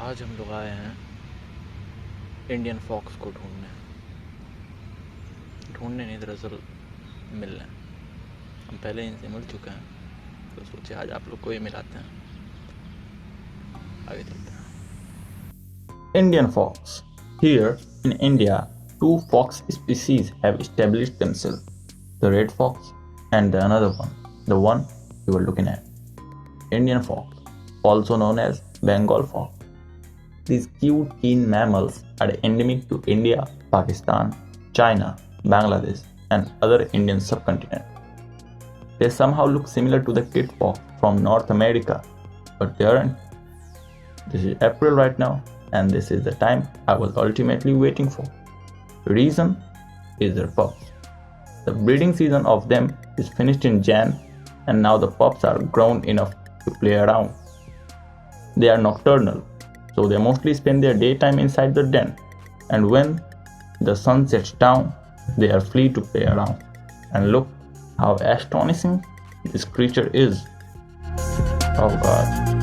आज हम लोग आए हैं इंडियन फॉक्स को ढूंढने नहीं, दरअसल मिलने। हम पहले इनसे मिल चुके हैं, तो सोचे आज आप लोग को ही मिलाते हैं। आगे चलते हैं। Indian fox. Here in India, two fox species have established themselves, the red fox and the another one, the one you are looking at. Indian fox, also known as Bengal fox. These cute keen mammals are endemic to India, Pakistan, China, Bangladesh, and other Indian subcontinent. They somehow look similar to the kid fox from North America, but they aren't. This is April right now, and this is the time I was ultimately waiting for. Reason is their pups. The breeding season of them is finished in Jan, and now the pups are grown enough to play around. They are nocturnal, so they mostly spend their daytime inside the den, and when the sun sets down, they are free to play around. And look how astonishing this creature is. Oh god.